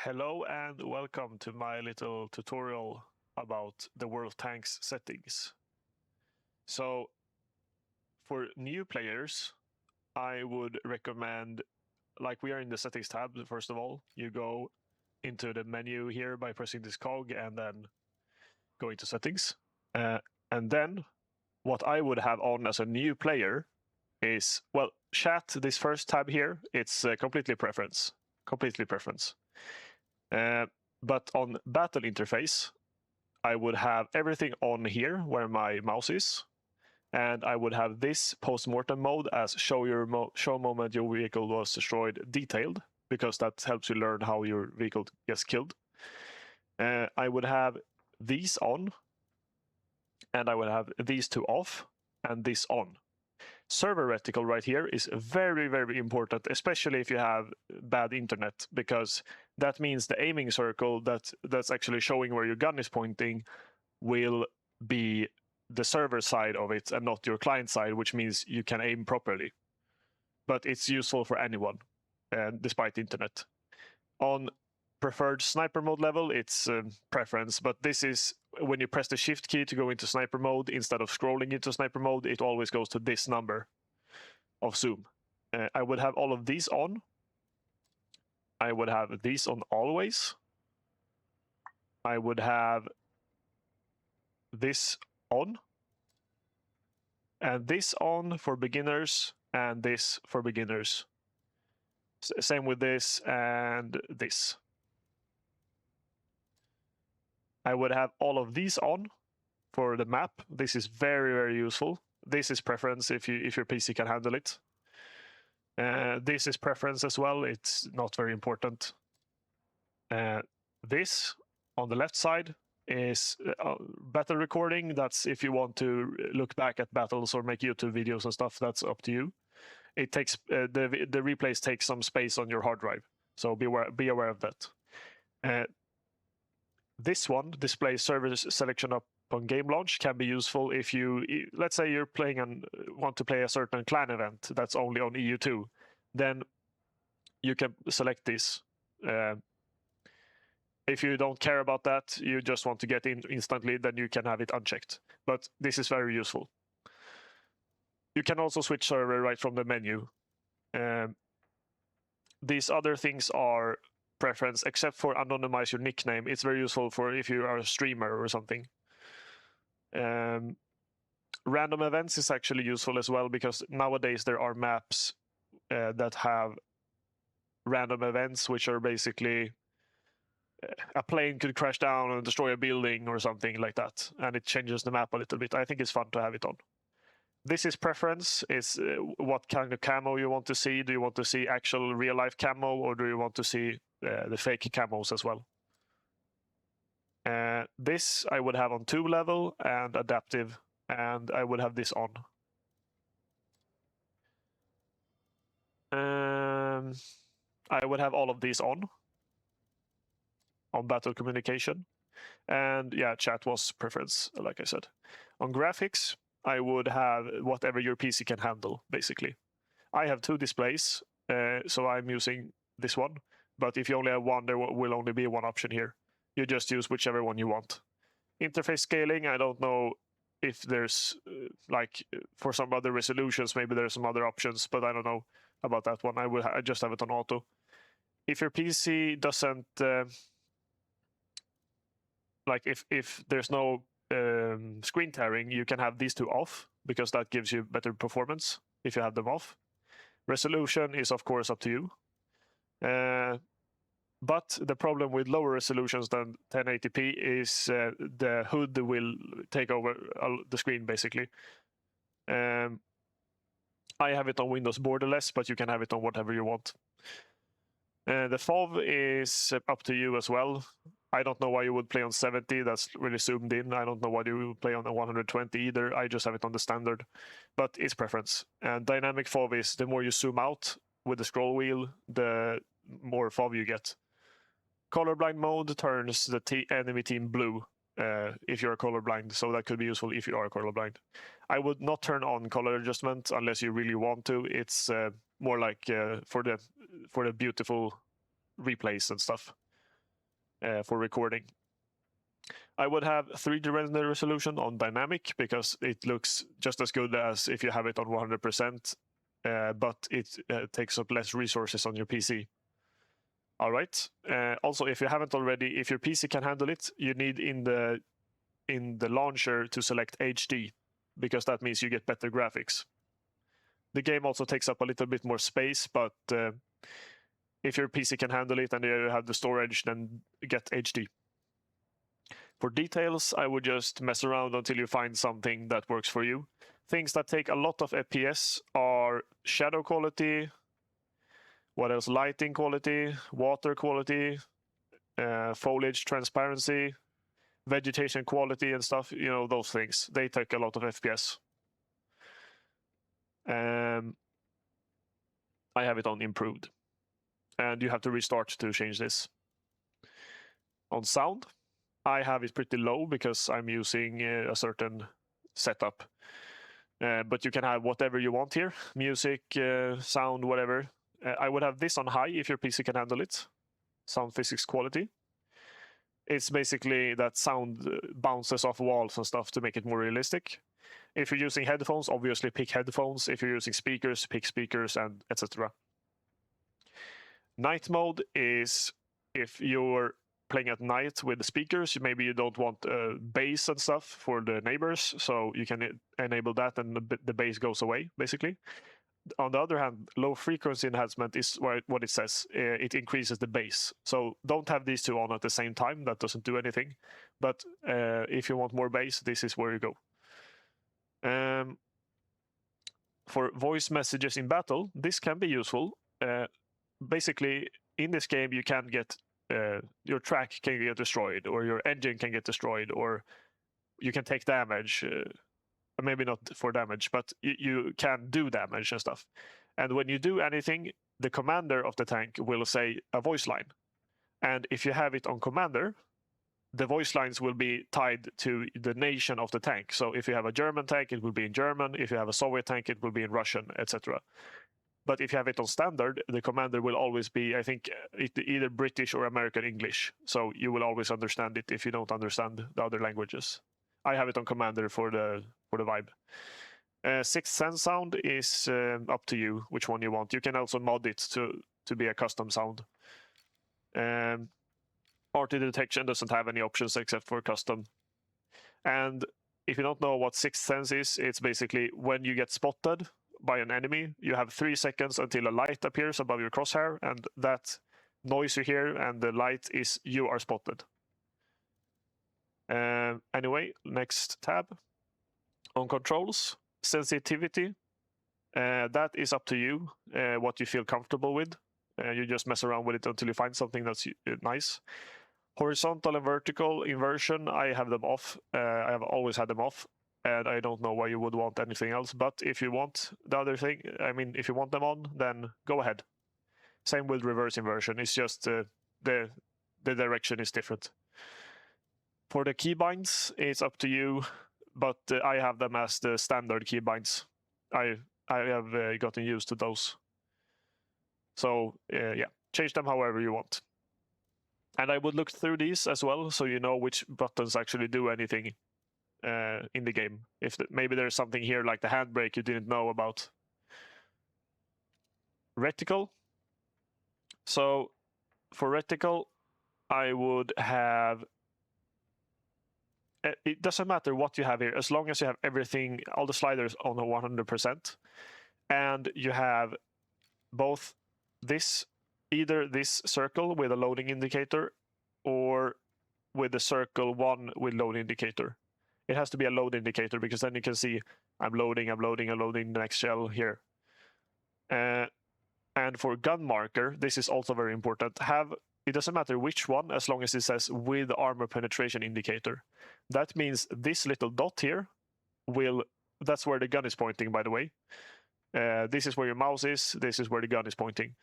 Hello and welcome to my little tutorial about the World of Tanks settings. So for new players, I would recommend, like we are in the settings tab, first of all, you go into the menu here by pressing this cog and then go into settings. And then what I would have on as a new player is, well, chat, this first tab here, it's completely preference. But on battle interface, I would have everything on here where my mouse is, and I would have this post-mortem mode as show moment your vehicle was destroyed detailed, because that helps you learn how your vehicle gets killed. I would have these on, and I would have these two off, and this on. Server reticle right here is very, very important, especially if you have bad internet, because that means the aiming circle that's actually showing where your gun is pointing will be the server side of it and not your client side, which means you can aim properly. But it's useful for anyone, despite internet. On preferred sniper mode level, it's preference, but this is when you press the shift key to go into sniper mode, instead of scrolling into sniper mode, it always goes to this number of zoom. I would have all of these on. I would have these on always. I would have this on. And this on for beginners, and this for beginners. Same with this and this. I would have all of these on for the map. This is very, very useful. This is preference if your PC can handle it. This is preference as well. It's not very important. This on the left side is battle recording. That's if you want to look back at battles or make YouTube videos and stuff. That's up to you. It takes the replays take some space on your hard drive, so be aware of that. This one, display server selection upon game launch, can be useful if you, let's say you're playing and want to play a certain clan event that's only on EU2, then you can select this. If you don't care about that, you just want to get in instantly, then you can have it unchecked. But this is very useful. You can also switch server right from the menu. These other things are preference, except for anonymize your nickname. It's very useful for if you are a streamer or something. Random events is actually useful as well, because nowadays there are maps that have random events, which are basically a plane could crash down and destroy a building or something like that, and it changes the map a little bit. I think it's fun to have it on. This is preference, is what kind of camo you want to see. Do you want to see actual real-life camo, or do you want to see the fake camos as well? This I would have on 2 level and adaptive, and I would have this on. I would have all of these on battle communication. And yeah, chat was preference, like I said. On graphics, I would have whatever your PC can handle, basically. I have 2 displays, so I'm using this one. But if you only have one, there will only be one option here. You just use whichever one you want. Interface scaling, I don't know if there's, like, for some other resolutions, maybe there's some other options, but I don't know about that one. I just have it on auto. If your PC doesn't, like if there's no screen tearing, you can have these 2 off, because that gives you better performance if you have them off. Resolution is of course up to you. But the problem with lower resolutions than 1080p is the HUD will take over the screen, basically. I have it on Windows borderless, but you can have it on whatever you want. The FOV is up to you as well. I don't know why you would play on 70. That's really zoomed in. I don't know why you would play on the 120 either. I just have it on the standard, but it's preference. And dynamic FOV is the more you zoom out with the scroll wheel, the more FOV you get. Colorblind mode turns the enemy team blue if you're colorblind, so that could be useful if you are colorblind. I would not turn on color adjustment unless you really want to. It's more like for the beautiful replays and stuff. for recording. I would have 3D render resolution on dynamic because it looks just as good as if you have it on 100%, but it takes up less resources on your PC. All right. Also, if you haven't already, if your PC can handle it, you need in the launcher to select HD, because that means you get better graphics. The game also takes up a little bit more space, but if your PC can handle it and you have the storage, then get HD. For details, I would just mess around until you find something that works for you. Things that take a lot of FPS are shadow quality, what else? Lighting quality, water quality, foliage transparency, vegetation quality and stuff, you know, those things. They take a lot of FPS. I have it on improved. And you have to restart to change this. On sound, I have it pretty low because I'm using a certain setup. But you can have whatever you want here. Music, sound, whatever. I would have this on high if your PC can handle it. Sound physics quality. It's basically that sound bounces off walls and stuff to make it more realistic. If you're using headphones, obviously pick headphones. If you're using speakers, pick speakers, and etc. Night mode is if you're playing at night with the speakers, maybe you don't want bass and stuff for the neighbors, so you can enable that and the bass goes away, basically. On the other hand, low frequency enhancement is what it says. It increases the bass. So don't have these two on at the same time. That doesn't do anything. But if you want more bass, this is where you go. For voice messages in battle, this can be useful. Basically, in this game, you can get your track can get destroyed, or your engine can get destroyed, or you can take damage. Maybe not for damage, but you can do damage and stuff. And when you do anything, the commander of the tank will say a voice line. And if you have it on commander, the voice lines will be tied to the nation of the tank. So if you have a German tank, it will be in German. If you have a Soviet tank, it will be in Russian, etc. But if you have it on standard, the commander will always be, I think, either British or American English. So you will always understand it if you don't understand the other languages. I have it on commander for the vibe. Sixth Sense sound is up to you which one you want. You can also mod it to be a custom sound. Party detection doesn't have any options except for custom. And if you don't know what Sixth Sense is, it's basically when you get spotted by an enemy, you have 3 seconds until a light appears above your crosshair, and that noise you hear and the light is you are spotted. Anyway, next tab. On controls, sensitivity, that is up to you, what you feel comfortable with. You just mess around with it until you find something that's nice. Horizontal and vertical inversion, I have them off. I have always had them off, and I don't know why you would want anything else. But if you want the other thing, I mean, if you want them on, then go ahead. Same with reverse inversion. It's just the direction is different. For the keybinds, it's up to you, but I have them as the standard keybinds. I have gotten used to those. So yeah, change them however you want. And I would look through these as well, so you know which buttons actually do anything in the game. If maybe there's something here like the handbrake you didn't know about. Reticle. So for reticle, I would have. It doesn't matter what you have here, as long as you have everything, all the sliders on 100%, and you have both this, either this circle with a loading indicator, or with the circle 1 with load indicator. It has to be a load indicator, because then you can see I'm loading the next shell here. And for gun marker, this is also very important. It doesn't matter which one, as long as it says with armor penetration indicator. That means this little dot here that's where the gun is pointing, by the way. This is where your mouse is, this is where the gun is pointing.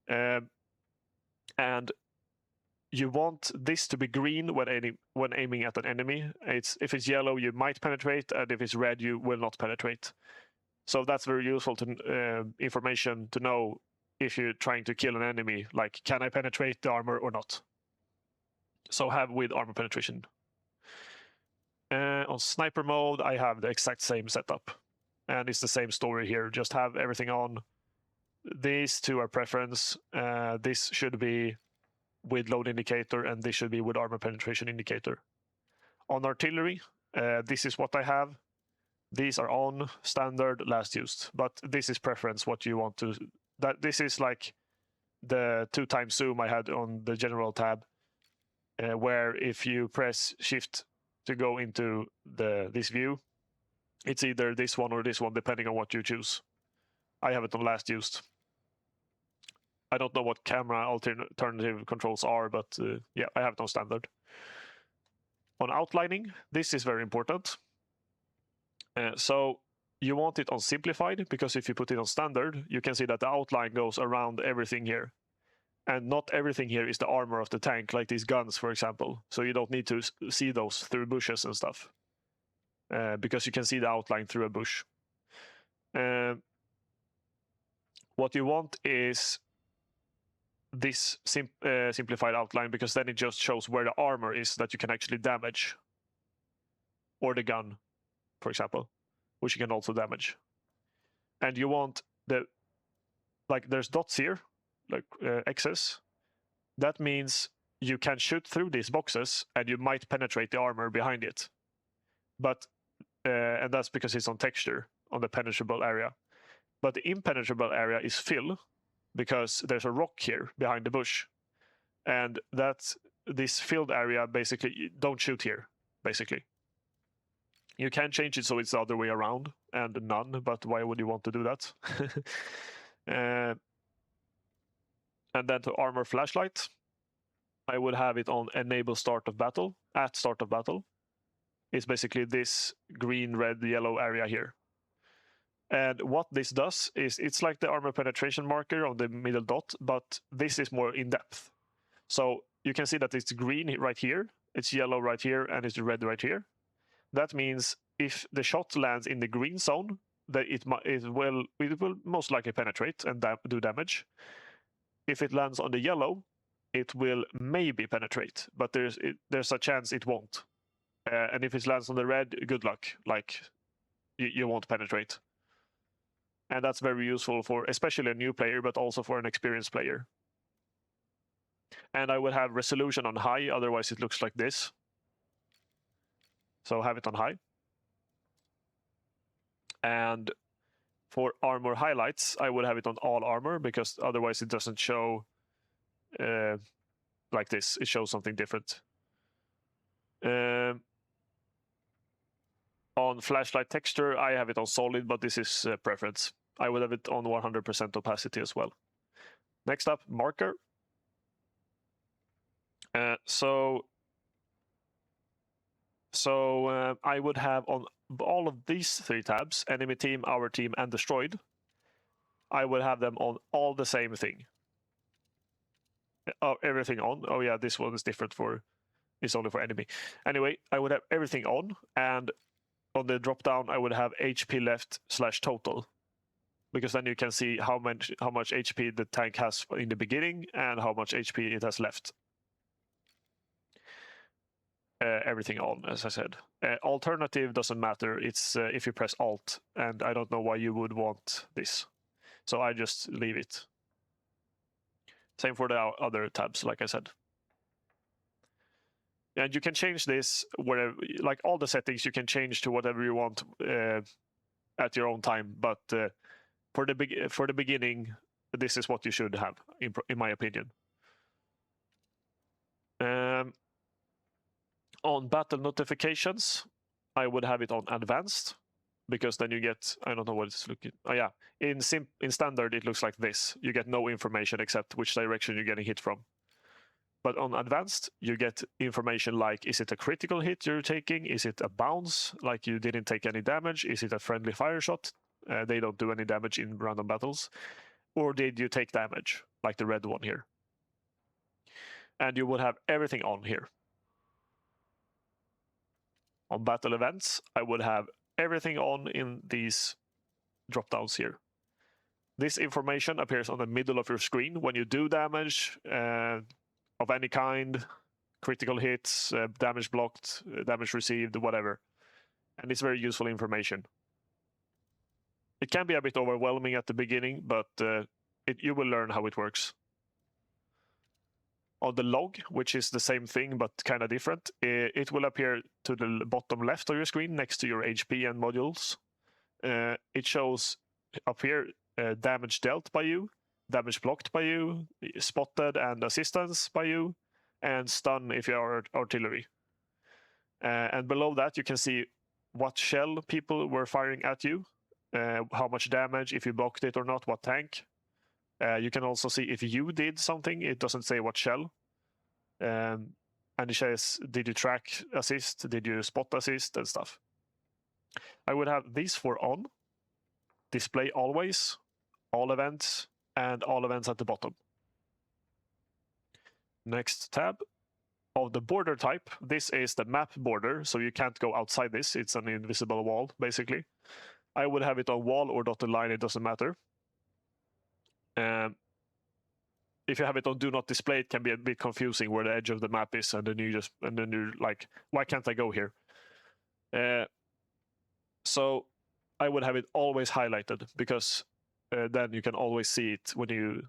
And you want this to be green when aiming at an enemy. If it's yellow, you might penetrate, and if it's red, you will not penetrate. So that's very useful information to know if you're trying to kill an enemy, like, can I penetrate the armor or not? So have with armor penetration. On sniper mode, I have the exact same setup. And it's the same story here. Just have everything on. These two are preference. This should be with load indicator, and this should be with armor penetration indicator. On artillery, this is what I have. These are on, standard, last used. But this is preference, what you want to... This is like the 2x zoom I had on the general tab, where if you press shift to go into this view, it's either this one or this one, depending on what you choose. I have it on last used. I don't know what camera alternative controls are, but yeah, I have it on standard. On outlining, this is very important. So you want it on simplified, because if you put it on standard, you can see that the outline goes around everything here. And not everything here is the armor of the tank, like these guns, for example. So you don't need to see those through bushes and stuff, because you can see the outline through a bush. What you want is this simplified outline, because then it just shows where the armor is that you can actually damage, or the gun, for example, which you can also damage. And you want there's dots here, like X's. That means you can shoot through these boxes and you might penetrate the armor behind it. But and that's because it's on texture, on the penetrable area. But the impenetrable area is fill, because there's a rock here behind the bush. And this filled area, basically, don't shoot here, basically. You can change it so it's the other way around, and none, but why would you want to do that? And then to armor flashlight, I would have it on enable start of battle, at start of battle. It's basically this green, red, yellow area here. And what this does is, it's like the armor penetration marker on the middle dot, but this is more in depth. So you can see that it's green right here, it's yellow right here, and it's red right here. That means if the shot lands in the green zone, that it will most likely penetrate and do damage. If it lands on the yellow, it will maybe penetrate, but there's a chance it won't. And if it lands on the red, good luck. Like, you won't penetrate. And that's very useful for especially a new player, but also for an experienced player. And I would have resolution on high, otherwise it looks like this. So have it on high. And for armor highlights, I would have it on all armor, because otherwise it doesn't show like this. It shows something different. On flashlight texture, I have it on solid, but this is preference. I would have it on 100% opacity as well. Next up, marker. So I would have on all of these three tabs, enemy team, our team, and destroyed, I would have them on all the same thing. Everything on. Oh yeah, this one is different it's only for enemy. Anyway, I would have everything on, and on the drop down, I would have HP left / total, because then you can see how much HP the tank has in the beginning and how much HP it has left. Everything on, as I said. Alternative doesn't matter. It's if you press Alt, and I don't know why you would want this, so I just leave it. Same for the other tabs, like I said. And you can change this wherever, like all the settings, you can change to whatever you want at your own time. But for the beginning, this is what you should have, in my opinion. On battle notifications, I would have it on advanced, because then you get, I don't know what it's looking. Oh yeah, in standard it looks like this. You get no information except which direction you're getting hit from. But on advanced, you get information like, is it a critical hit you're taking? Is it a bounce, like you didn't take any damage? Is it a friendly fire shot? They don't do any damage in random battles. Or did you take damage, like the red one here? And you would have everything on here. On battle events, I would have everything on in these drop-downs here. This information appears on the middle of your screen when you do damage of any kind, critical hits, damage blocked, damage received, whatever. And it's very useful information. It can be a bit overwhelming at the beginning, but you will learn how it works. On the log, which is the same thing but kind of different, it will appear to the bottom left of your screen next to your HP and modules. It shows up here damage dealt by you, damage blocked by you, spotted and assistance by you, and stun if you are artillery. And below that you can see what shell people were firing at you, how much damage, if you blocked it or not, what tank. You can also see if you did something. It doesn't say what shell. And it says, did you track assist? Did you spot assist and stuff? I would have these 4 on, display always, all events, and all events at the bottom. Next tab. Of the border type, this is the map border, so you can't go outside this. It's an invisible wall, basically. I would have it on wall or dotted line, it doesn't matter. If you have it on do not display, it can be a bit confusing where the edge of the map is, and then you're like, why can't I go here? So I would have it always highlighted, because then you can always see it when you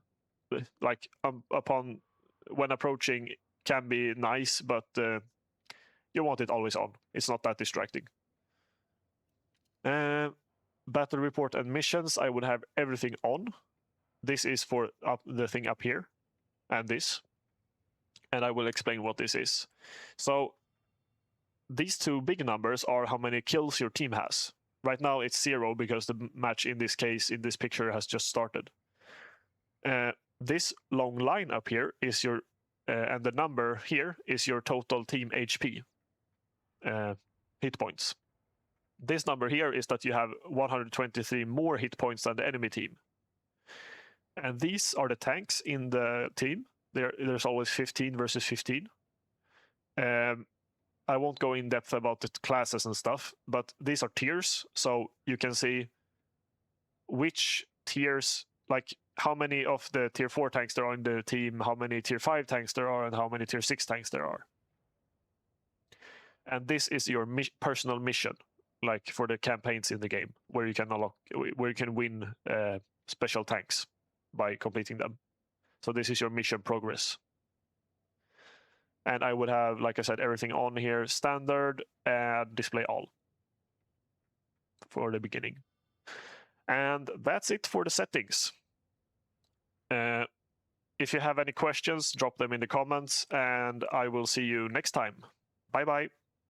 when approaching. Can be nice, but you want it always on. It's not that distracting. Battle report and missions, I would have everything on. This is for the thing up here, and this. And I will explain what this is. So these 2 big numbers are how many kills your team has. Right now it's 0 because the match in this case, in this picture, has just started. This long line up here is your and the number here is your total team HP, hit points. This number here is that you have 123 more hit points than the enemy team. And these are the tanks in the team. There's always 15 versus 15. I won't go in depth about the classes and stuff, but these are tiers. So you can see which tiers, like how many of the tier 4 tanks there are in the team, how many tier 5 tanks there are, and how many tier 6 tanks there are. And this is your personal mission, like for the campaigns in the game, where you can win special tanks by completing them. So this is your mission progress. And I would have, like I said, everything on here, standard and display all for the beginning. And that's it for the settings. If you have any questions, drop them in the comments, and I will see you next time. Bye-bye.